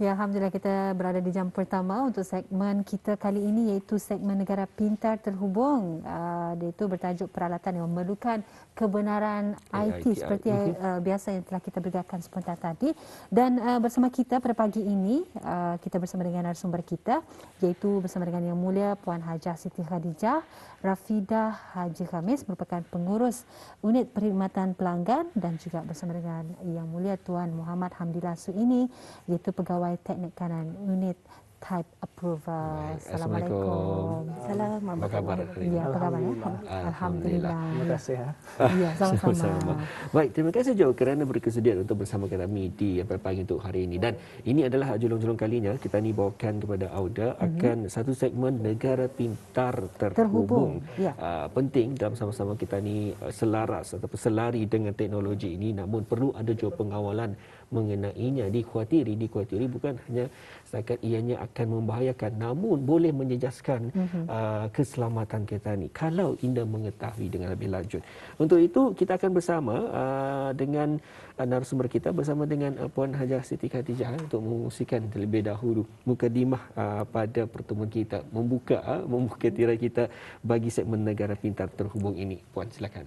Ya, Alhamdulillah kita berada di jam pertama untuk segmen kita kali ini iaitu segmen Negara Pintar Terhubung. Iaitu bertajuk peralatan yang memerlukan kebenaran IT seperti biasa yang telah kita berikan sebentar tadi. Dan bersama kita pada pagi ini, kita bersama dengan narasumber kita iaitu bersama dengan Yang Mulia Puan Hajah Siti Khadijah Rafidah Haji Khamis merupakan pengurus unit perkhidmatan pelanggan dan juga bersama dengan Yang Mulia Tuan Muhammad Hamdillah Suini iaitu pegawai teknik kanan unit type approval. Assalamualaikum. Salam. Apa khabar? Ya, apa khabar? Alhamdulillah. Terima kasih. Ya, sama-sama. Baik, terima kasih Jo kerana berkesedia untuk bersama kami di pagi untuk hari ini. Dan ini adalah julung-julung kalinya kita ni bawakan kepada Auda akan satu segmen Negara Pintar Terhubung. Ya. Penting dalam sama-sama kita ni selaras ataupun selari dengan teknologi ini, namun perlu ada juga pengawalan mengenainya. Dikuatiri bukan hanya setakat ianya akan membahayakan, namun boleh menjejaskan keselamatan kita ni kalau anda mengetahui dengan lebih lanjut. Untuk itu kita akan bersama dengan narasumber kita bersama dengan Puan Hajah Siti Khadijah untuk mengungsikan terlebih dahulu mukadimah pada pertemuan kita, membuka tirai kita bagi segmen Negara Pintar Terhubung ini. Puan, silakan.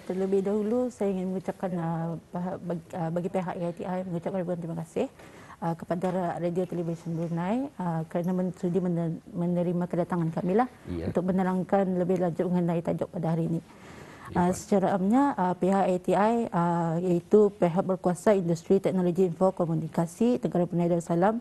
Terlebih dahulu saya ingin mengucapkan bagi pihak AITI mengucapkan ribuan terima kasih kepada Radio Television Brunei kerana sudi menerima kedatangan kami untuk menerangkan lebih lanjut mengenai tajuk pada hari ini. Secara amnya pihak AITI iaitu pihak berkuasa industri teknologi info komunikasi Negara Brunei Darussalam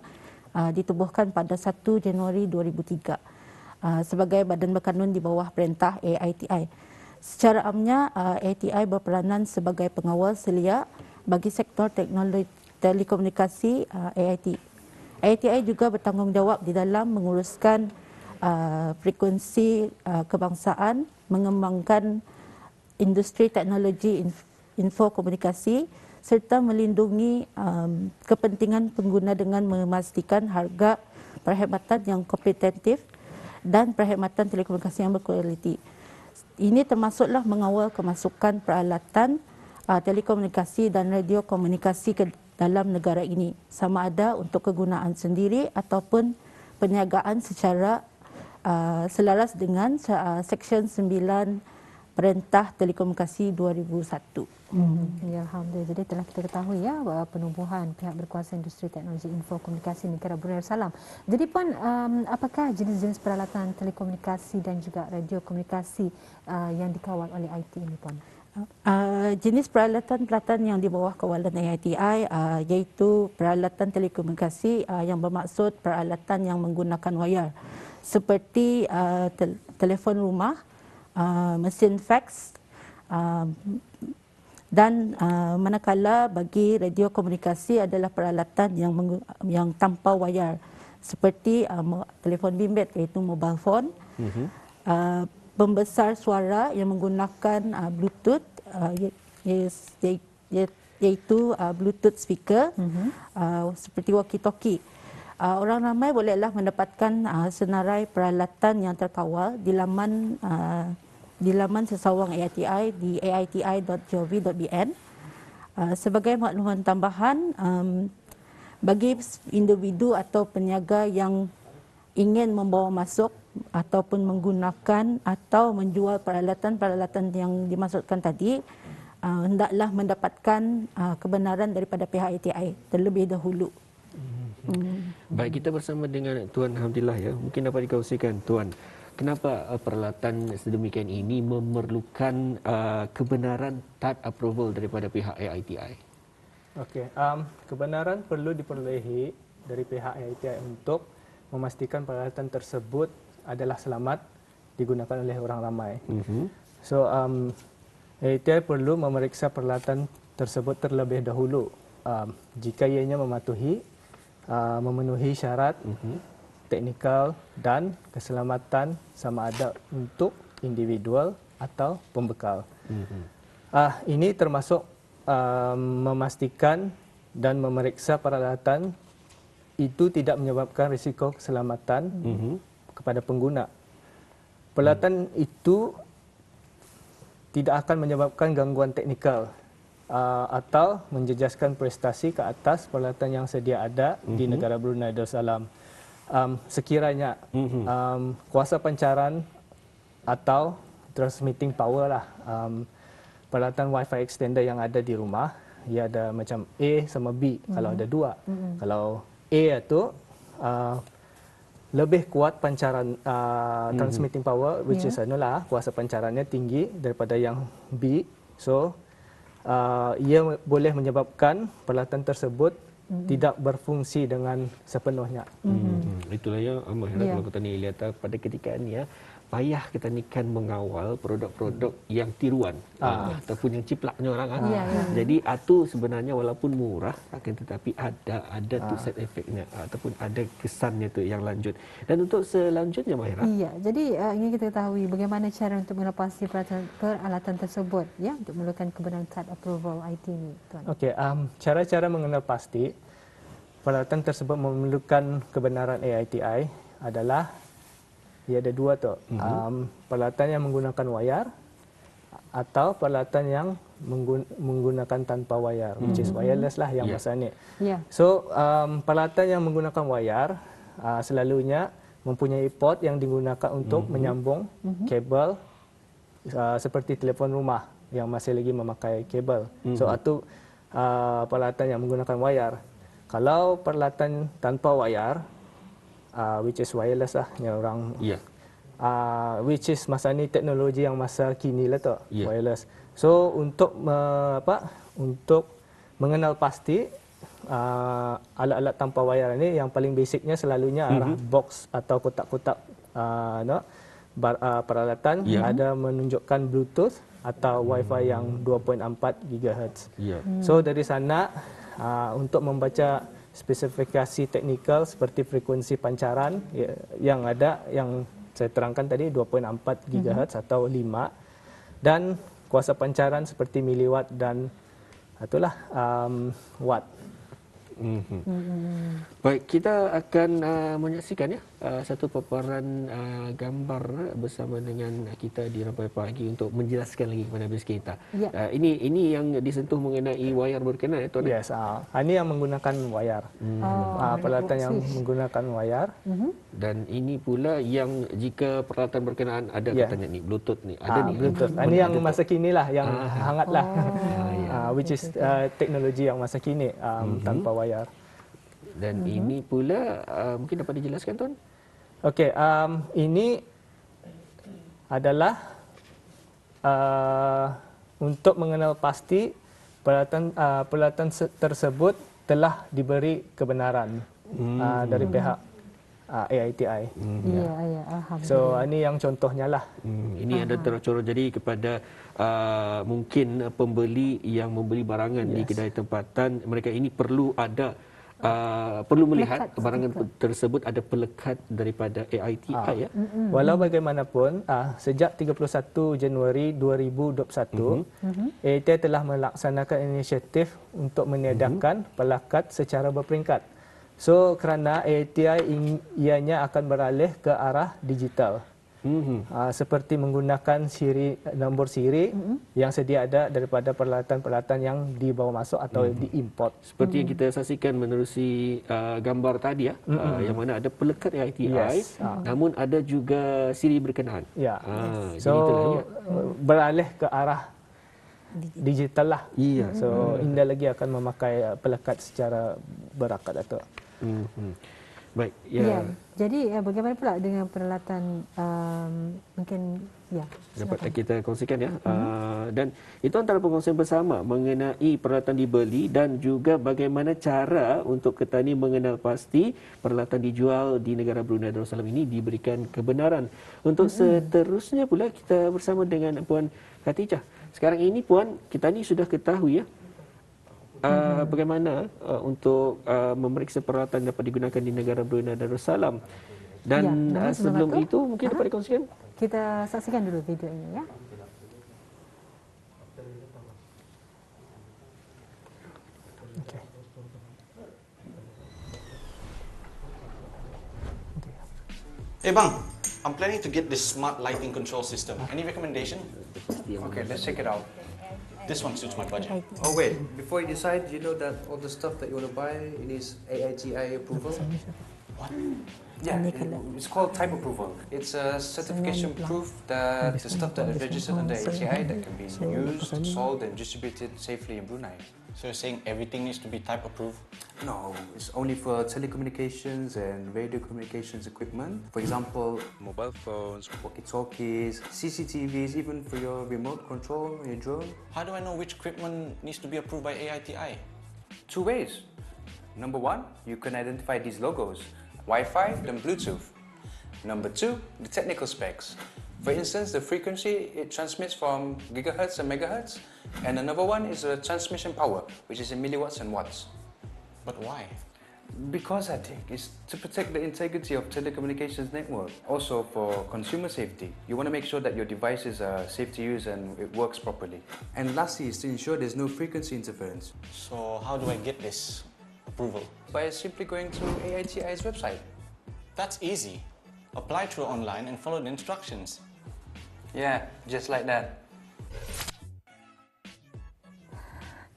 ditubuhkan pada 1 Januari 2003 sebagai badan berkanun di bawah perintah AITI. Secara amnya, AITI berperanan sebagai pengawal selia bagi sektor teknologi telekomunikasi AIT. AITI juga bertanggungjawab di dalam menguruskan frekuensi kebangsaan, mengembangkan industri teknologi info komunikasi serta melindungi kepentingan pengguna dengan memastikan harga perkhidmatan yang kompetitif dan perkhidmatan telekomunikasi yang berkualiti. Ini termasuklah mengawal kemasukan peralatan telekomunikasi dan radio komunikasi ke dalam negara ini, sama ada untuk kegunaan sendiri ataupun perniagaan secara selaras dengan Seksyen 9 Perintah Telekomunikasi 2001. Ya, Alhamdulillah. Jadi telah kita ketahui ya bahawa penubuhan pihak berkuasa industri teknologi info komunikasi Negara Brunei Darussalam. Jadi Puan, apakah jenis-jenis peralatan telekomunikasi dan juga radio komunikasi yang dikawal oleh IT ini, Puan? Jenis peralatan yang di bawah kawalan AITI iaitu peralatan telekomunikasi yang bermaksud peralatan yang menggunakan wayar seperti telefon rumah, mesin fax dan manakala bagi radio komunikasi adalah peralatan yang tanpa wayar seperti telefon bimbit iaitu mobile phone, pembesar suara yang menggunakan Bluetooth iaitu Bluetooth speaker seperti walkie-talkie. Orang ramai bolehlah mendapatkan senarai peralatan yang terkawal di laman sesawang AITI di aiti.gov.bn. Sebagai makluman tambahan, bagi individu atau peniaga yang ingin membawa masuk ataupun menggunakan atau menjual peralatan-peralatan yang dimaksudkan tadi, hendaklah mendapatkan kebenaran daripada pihak AITI terlebih dahulu. Baik, kita bersama dengan Tuan Hamdillah ya. Mungkin dapat dikongsikan Tuan, kenapa peralatan sedemikian ini memerlukan kebenaran type approval daripada pihak AITI? Okey, kebenaran perlu diperolehi dari pihak AITI untuk memastikan peralatan tersebut adalah selamat digunakan oleh orang ramai. So, AITI perlu memeriksa peralatan tersebut terlebih dahulu. Jika ianya memenuhi syarat teknikal dan keselamatan sama ada untuk individual atau pembekal. Ini termasuk memastikan dan memeriksa peralatan itu tidak menyebabkan risiko keselamatan kepada pengguna. Peralatan itu tidak akan menyebabkan gangguan teknikal atau menjejaskan prestasi ke atas peralatan yang sedia ada di negara Brunei Darussalam. Sekiranya kuasa pancaran atau transmitting power lah, peralatan Wi-Fi extender yang ada di rumah, ia ada macam A sama B kalau ada dua. Kalau A itu lebih kuat pancaran transmitting power, which is kuasa pancarannya tinggi daripada yang B. So ia boleh menyebabkan peralatan tersebut tidak berfungsi dengan sepenuhnya. Itulah yang Mahira, kalau kita ni lihat pada ketika ni payah kita ni kan mengawal produk-produk yang tiruan ataupun yang ciplaknya orang. Jadi itu sebenarnya walaupun murah akan tetapi ada tu side effectnya ataupun ada kesannya tu yang lanjut. Dan untuk selanjutnya Mahira. Iya, jadi ingin kita ketahui bagaimana cara untuk melepasi peralatan tersebut ya untuk memerlukan kebenaran kad approval IT ni, tuan. Okey, cara-cara mengenal pasti peralatan tersebut memerlukan kebenaran AITI adalah ia ada dua tu. Peralatan yang menggunakan wayar atau peralatan yang menggunakan tanpa wayar, which is wireless lah yang masa ni. So, peralatan yang menggunakan wayar selalunya mempunyai port yang digunakan untuk menyambung kabel seperti telefon rumah yang masih lagi memakai kabel. So, itu peralatan yang menggunakan wayar. Kalau peralatan tanpa wayar, which is wireless lah, yang orang, which is masa ni teknologi yang masa kini lah tu, wireless. So untuk untuk mengenal pasti alat-alat tanpa wayar ni, yang paling basicnya selalunya adalah box atau kotak-kotak peralatan ada menunjukkan Bluetooth atau Wi-Fi yang 2.4 GHz. So dari sana untuk membaca spesifikasi teknikal seperti frekuensi pancaran yang ada, yang saya terangkan tadi 2.4 GHz atau 5, dan kuasa pancaran seperti miliwatt dan itulah watt. Baik, kita akan menyaksikan satu paparan gambar bersama dengan kita di Rampai Pagi untuk menjelaskan lagi kepada habis kita. Ini yang disentuh mengenai wayar berkenaan, Tuan. Yes, ini yang menggunakan wayar. Peralatan yang menggunakan wayar. Dan ini pula yang jika peralatan berkenaan ada katanya ni Bluetooth ni. Ada ni Bluetooth. Ini yang masa kini lah, yang hangat lah. Which is teknologi yang masa kini tanpa wayar. Dan ini pula mungkin dapat dijelaskan, Tuan? Okey, ini adalah untuk mengenal pasti peralatan tersebut telah diberi kebenaran dari pihak AITI. So ini yang contohnya lah. Ini ada tercoro jadi kepada mungkin pembeli yang membeli barangan di kedai tempatan, mereka ini perlu ada perlu melihat barangan tersebut ada pelekat daripada AITI Walau bagaimanapun sejak 31 Januari 2021 AITI telah melaksanakan inisiatif untuk meniadakan pelekat secara berperingkat. So kerana AITI ianya akan beralih ke arah digital. Seperti menggunakan nombor siri yang sedia ada daripada peralatan-peralatan yang dibawa masuk atau diimport. Seperti yang kita saksikan menerusi gambar tadi yang mana ada pelekat AITI, namun ada juga siri berkenaan. So beralih ke arah digital lah. So indah lagi akan memakai pelekat secara berakat atau. Baik. Jadi bagaimana pula dengan peralatan mungkin dapat kita kongsikan dan itu antara perkongsian bersama mengenai peralatan dibeli dan juga bagaimana cara untuk petani mengenal pasti peralatan dijual di negara Brunei Darussalam ini diberikan kebenaran. Untuk seterusnya pula kita bersama dengan Puan Khatijah. Sekarang ini Puan, kita ni sudah ketahui bagaimana untuk memeriksa peralatan dapat digunakan di negara Brunei Darussalam. Dan sebelum itu mungkin dapat dikongsikan. Kita saksikan dulu video ini ya. Hey bang, I'm planning to get this smart lighting control system. Any recommendation? Okay, let's check it out. This one suits my budget. AITI. Oh wait, before you decide, you know that all the stuff that you want to buy, it needs AITI approval? What? Yeah, Any color. it's called type approval. It's a certification proof that the stuff that is registered under AITI that can be used, sold and distributed safely in Brunei. So you're saying everything needs to be type approved? No, it's only for telecommunications and radio communications equipment. For example, mobile phones, walkie-talkies, CCTVs, even for your remote control, your drone. How do I know which equipment needs to be approved by AITI? 2 ways. Number 1, you can identify these logos, Wi-Fi and Bluetooth. Number 2, the technical specs. For instance, the frequency it transmits from gigahertz and megahertz, and another one is the transmission power, which is in milliwatts and watts. But why? Because I think it's to protect the integrity of telecommunications network. Also for consumer safety. You want to make sure that your devices are safe to use and it works properly. And lastly is to ensure there's no frequency interference. So how do I get this approval? By simply going to AITI's website. That's easy. Apply through online and follow the instructions. Yeah, just like that.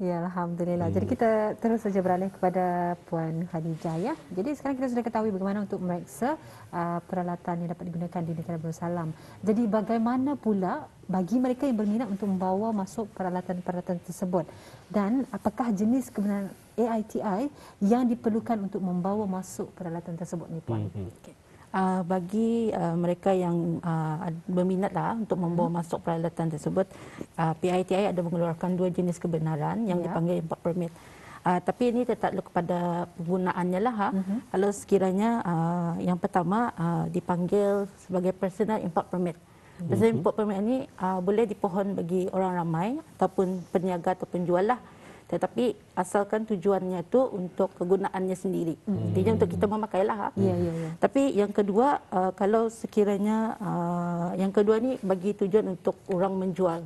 Ya, Alhamdulillah. Jadi kita terus saja beralih kepada Puan Khadijah ya. Jadi sekarang kita sudah ketahui bagaimana untuk memeriksa peralatan yang dapat digunakan di negara Darussalam. Jadi bagaimana pula bagi mereka yang berminat untuk membawa masuk peralatan-peralatan tersebut, dan apakah jenis kebenaran AITI yang diperlukan untuk membawa masuk peralatan tersebut ni, Puan? Bagi mereka yang berminatlah untuk membawa masuk peralatan tersebut, PITI ada mengeluarkan 2 jenis kebenaran yang dipanggil import permit. Tapi ini tertakluk kepada penggunaannya lah. Kalau sekiranya yang pertama dipanggil sebagai personal import permit. Personal import permit ini boleh dipohon bagi orang ramai ataupun peniaga atau penjual lah. Tetapi asalkan tujuannya itu untuk kegunaannya sendiri. Intinya untuk kita memakailah. Ya. Tapi yang kedua, kalau sekiranya yang kedua ni bagi tujuan untuk orang menjual,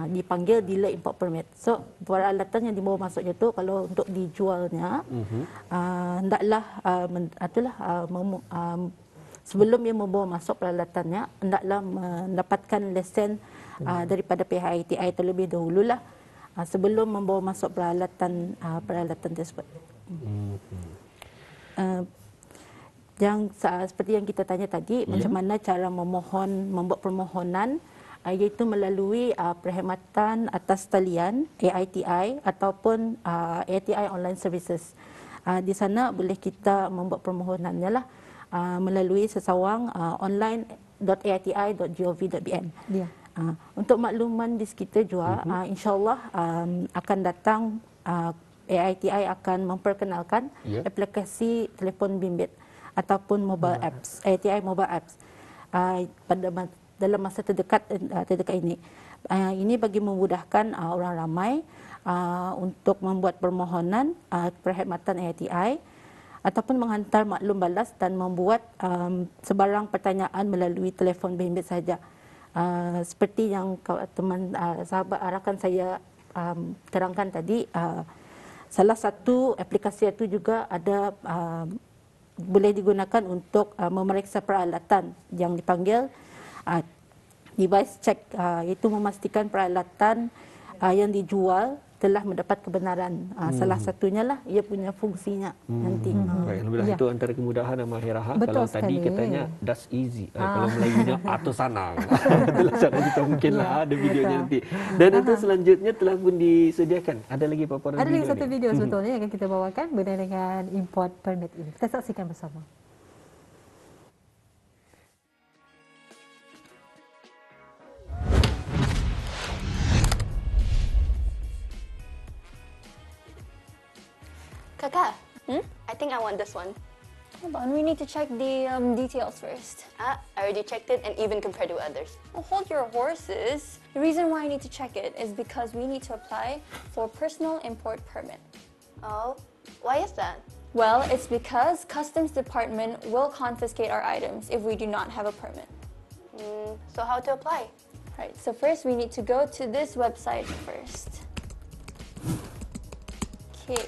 dipanggil dealer import permit. So peralatan yang dibawa masuknya tu kalau untuk dijualnya, hendaklah sebelum ia membawa masuk peralatannya, hendaklah mendapatkan lesen daripada pihak ITI terlebih dahululah, sebelum membawa masuk peralatan tersebut. Yang seperti yang kita tanya tadi, macam mana cara membuat permohonan, iaitu melalui perkhidmatan atas talian AITI ataupun AITI Online Services. Di sana boleh kita membuat permohonannya lah melalui sesawang online.aiti.gov.bn. Ya. Untuk makluman di sekitar juga, insyaAllah akan datang AITI akan memperkenalkan aplikasi telefon bimbit ataupun mobile apps, AITI mobile apps dalam masa terdekat ini. Ini bagi memudahkan orang ramai untuk membuat permohonan perkhidmatan AITI ataupun menghantar maklum balas dan membuat sebarang pertanyaan melalui telefon bimbit saja. Seperti yang teman sahabat rakan saya terangkan tadi, salah satu aplikasi itu juga ada boleh digunakan untuk memeriksa peralatan yang dipanggil device check, iaitu memastikan peralatan yang dijual telah mendapat kebenaran. Salah satunya lah ia punya fungsinya nanti. Baik, alhamdulillah itu antara kemudahan dan mahirah. Betul Kalau sekali. tadi katanya that's easy. Kalau Melayunya atau sanang. Itulah cara kita mungkinlah ada videonya nanti. Dan untuk selanjutnya telah pun disediakan. Ada lagi paparan Ada video lagi satu ni? video sebetulnya yang akan kita bawakan berkaitan dengan import permit ini. Kita saksikan bersama. Kaka, I think I want this one. Hold on, we need to check the details first. I already checked it and even compared to others. Well, hold your horses. The reason why I need to check it is because we need to apply for personal import permit. Oh, why is that? Well, it's because Customs Department will confiscate our items if we do not have a permit. So how to apply? Right, so first we need to go to this website first. Okay.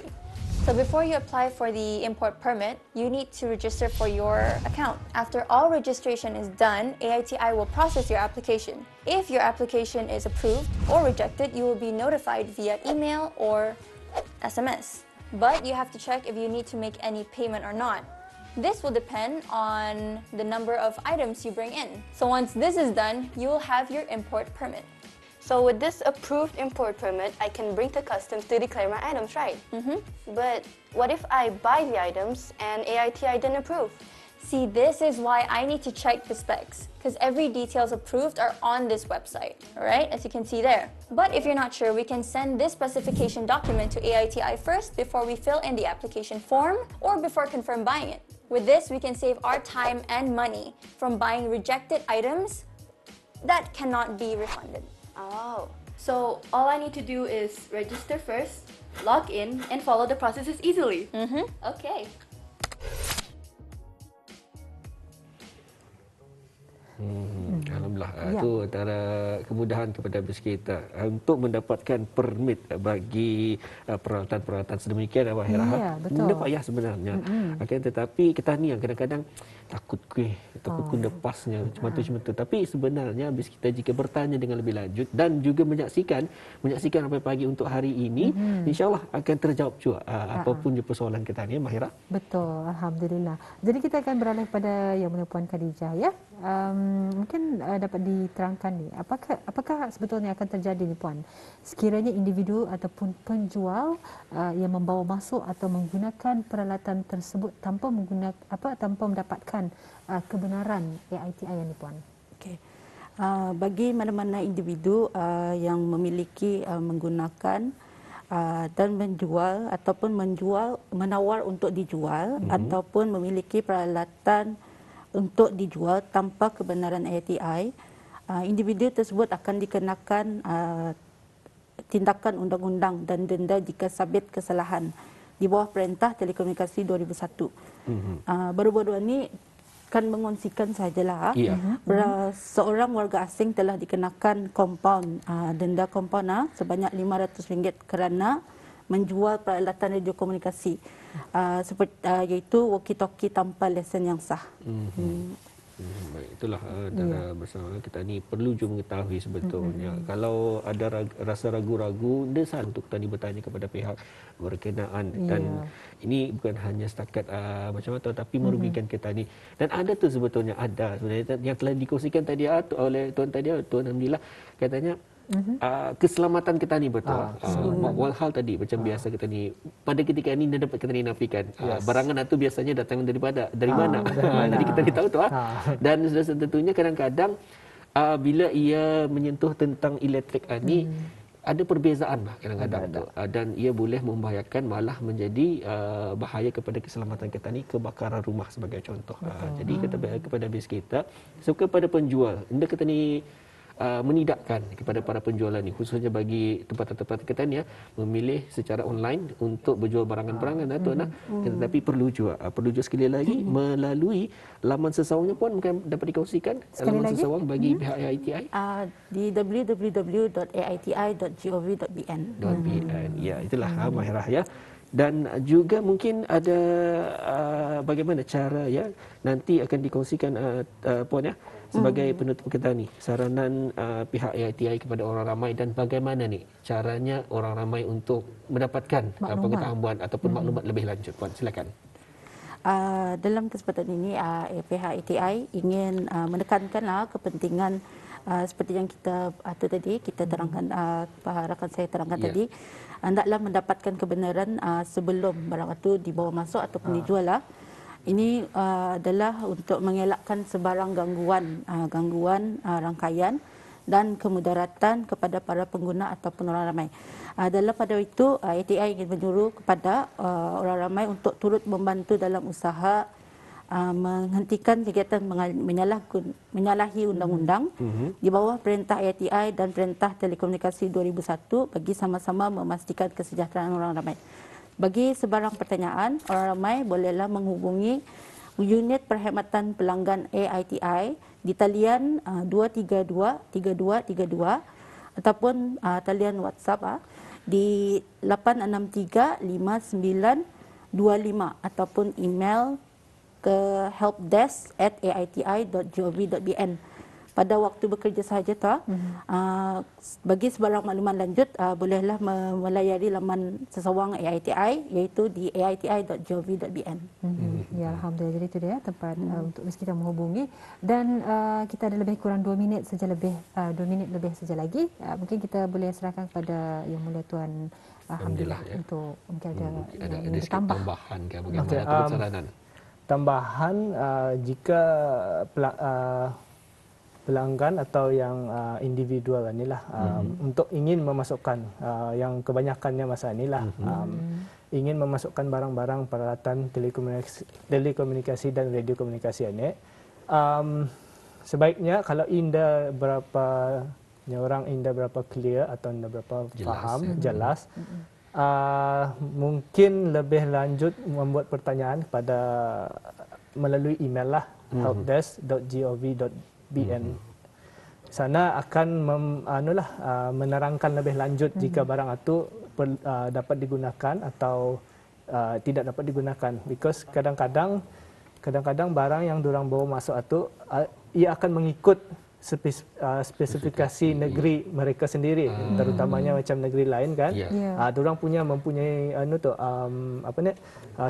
So before you apply for the import permit, you need to register for your account. After all registration is done, AITI will process your application. If your application is approved or rejected, you will be notified via email or SMS. But you have to check if you need to make any payment or not. This will depend on the number of items you bring in. So once this is done, you will have your import permit. So with this approved import permit, I can bring to customs to declare my items, right? But what if I buy the items and AITI didn't approve? See, this is why I need to check the specs, because every details approved are on this website, alright, as you can see there. But if you're not sure, we can send this specification document to AITI first before we fill in the application form or before confirm buying it. With this, we can save our time and money from buying rejected items that cannot be refunded. Oh, so all I need to do is register first, log in, and follow the processes easily. Okay. Alhamdulillah. Ya. Itu antara kemudahan kepada bus kita untuk mendapatkan permit bagi peralatan-peralatan sedemikian Abah Hera. Ya, betul. Benda payah sebenarnya. Akan tetapi kita ni yang kadang-kadang takut takut lepasnya macam tu. Tapi sebenarnya bus kita jika bertanya dengan lebih lanjut dan juga menyaksikan sampai pagi untuk hari ini, insya-Allah akan terjawab juga apapun je persoalan kita ni Mahira. Betul, alhamdulillah. Jadi kita akan beralih kepada Yang Mulia Puan Khadijah ya. Mungkin dapat diterangkan ni, apakah sebetulnya akan terjadi ni Puan sekiranya individu ataupun penjual yang membawa masuk atau menggunakan peralatan tersebut tanpa mendapatkan kebenaran AITI yang ni Puan. Okey. Bagi mana-mana individu yang memiliki menggunakan dan menjual ataupun menawar untuk dijual ataupun memiliki peralatan untuk dijual tanpa kebenaran AITI, individu tersebut akan dikenakan tindakan undang-undang dan denda jika sabit kesalahan di bawah Perintah Telekomunikasi 2001. Baru-baru ini kan mengongsikan sajalah. Seorang warga asing telah dikenakan kompaun, denda kompaun sebanyak RM500 kerana menjual peralatan radio komunikasi iaitu walkie-talkie tanpa lesen yang sah. Baik, itulah antara bersama kita ni perlu juga mengetahui sebetulnya kalau ada rasa ragu-ragu, desan untuk tadi bertanya kepada pihak berkenaan dan ini bukan hanya setakat macam tu tapi merugikan kita ni. Dan ada tu sebetulnya sebenarnya yang telah dikongsikan tadi oleh tuan Alhamdulillah, katanya keselamatan kita ni betul. Hal tadi macam biasa kita ni pada ketika ini dapat kita nafikan barangan itu biasanya datang dari mana. Jadi kita ni tahu tu dan sudah tentunya kadang-kadang bila ia menyentuh tentang elektrik ni ada perbezaan kadang-kadang dan ia boleh membahayakan malah menjadi bahaya kepada keselamatan kita ni, kebakaran rumah sebagai contoh. Jadi kepada bis kita kepada penjual anda kita ni menidakkan kepada para penjual ni khususnya bagi tempat-tempat kita ni memilih secara online untuk berjual barangan-barangan tetapi perlu juga sekali lagi melalui laman sesawangnya pun mungkin dapat dikongsikan laman sesawang bagi pihak AITI di www.aiti.gov.bn. Ya, itulah Mahirah ya. Dan juga mungkin ada bagaimana cara ya nanti akan dikongsikan Puan ya sebagai penutup kita ni saranan pihak AITI kepada orang ramai dan bagaimana ni caranya orang ramai untuk mendapatkan pengetahuan ataupun maklumat lebih lanjut. Puan silakan. Dalam kesempatan ini pihak AITI ingin menekankanlah kepentingan seperti yang kita terangkan, rakan saya terangkan tadi, hendaklah mendapatkan kebenaran sebelum barang itu dibawa masuk ataupun dijual lah. Ini adalah untuk mengelakkan sebarang gangguan rangkaian dan kemudaratan kepada para pengguna ataupun orang ramai. Dalam pada itu, AITI ingin menyuruh kepada orang ramai untuk turut membantu dalam usaha menghentikan kegiatan menyalahi undang-undang di bawah Perintah AITI dan Perintah Telekomunikasi 2001 bagi sama-sama memastikan kesejahteraan orang ramai. Bagi sebarang pertanyaan, orang ramai bolehlah menghubungi unit perkhidmatan pelanggan AITI di talian 232-3232 ataupun talian WhatsApp di 863 59 ataupun email ke helpdesk@aiti.gov.bn. Pada waktu bekerja sahaja bagi sebarang maklumat lanjut bolehlah melayari laman sesawang AITI iaitu di aiti.gov.bn. Ya, alhamdulillah, jadi itu dia tempat untuk kita menghubungi, dan kita ada lebih kurang 2 minit saja lebih saja lagi. Mungkin kita boleh serahkan kepada Yang Mulia Tuan Alhamdulillah ya. Untuk mungkin ada tambahan ke bagaimana atau saranan. Tambahan jika pelanggan atau yang individual inilah untuk ingin memasukkan yang kebanyakannya masa inilah ingin memasukkan barang-barang peralatan telekomunikasi dan radio komunikasi ini, sebaiknya kalau inda berapa clear atau inda berapa jelas, mungkin lebih lanjut membuat pertanyaan kepada melalui email lah, helpdesk.gov.bn. Sana akan menerangkan lebih lanjut jika barang itu dapat digunakan atau tidak dapat digunakan. Because kadang-kadang barang yang diorang bawa masuk itu ia akan mengikut spesifikasi negeri mereka sendiri, terutamanya macam negeri lain kan. Diorang mempunyai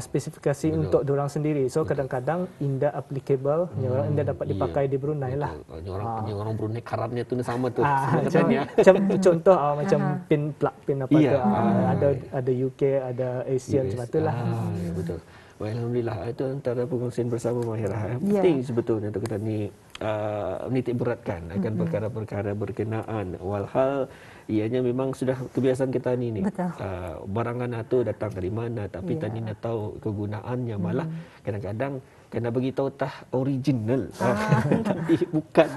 spesifikasi untuk diorang sendiri. So kadang-kadang indah applicable, indah dapat dipakai di Brunei lah. Orang Brunei karatnya tu sama tu. Contoh macam pin apa tu, ada UK, ada Asian macam itulah. Betul. Alhamdulillah, itu antara perkongsian bersama Mahirah. Penting sebetulnya untuk kita ni menitik beratkan akan perkara-perkara berkenaan walhal ianya memang sudah kebiasaan kita ni. Barangan itu datang dari mana, tapi tadi nak tahu kegunaannya, malah kadang-kadang kena bagi tahu original tapi bukan.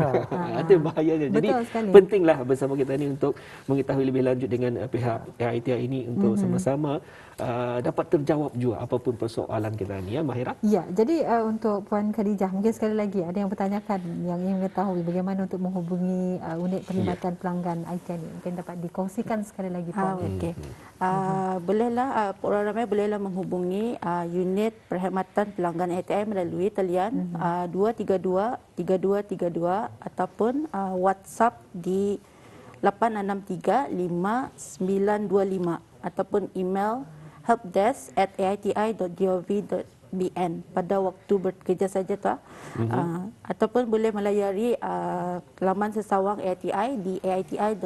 Ada bahayanya. Jadi pentinglah bersama kita ni untuk mengetahui lebih lanjut dengan pihak AITI ini untuk sama-sama dapat terjawab juga apapun persoalan kita ni, ya Mahirah. Ya, jadi untuk Puan Khadijah, mungkin sekali lagi ada yang bertanyakan yang ingin mengetahui bagaimana untuk menghubungi unit perkhidmatan pelanggan ITI ini. Mungkin dapat dikongsikan sekali lagi, Puan. Okey. Bolehlah orang ramai bolehlah menghubungi unit perkhidmatan pelanggan ITI melalui talian 232 3232 ataupun WhatsApp di 863 5925 ataupun email helpdesk@aiti.gov.bn pada waktu bekerja saja ataupun boleh melayari laman sesawang AITI di aiti.gov.bn.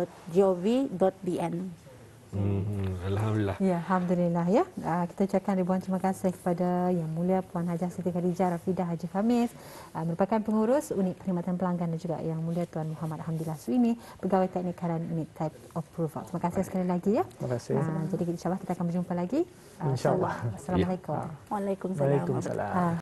Alhamdulillah. Ya, alhamdulillah ya. Kita ucapkan ribuan terima kasih kepada Yang Mulia Puan Hajah Siti Khadijah Rafidah Haji Khamis, merupakan pengurus unit perkhidmatan pelanggan, dan juga Yang Mulia Tuan Muhammad Hamdillah Suimi, pegawai teknik harian unit type approval. Terima kasih sekali lagi ya. Terima kasih. Jadi insya-Allah kita akan berjumpa lagi. Insya-Allah. Assalamualaikum. Waalaikumsalam.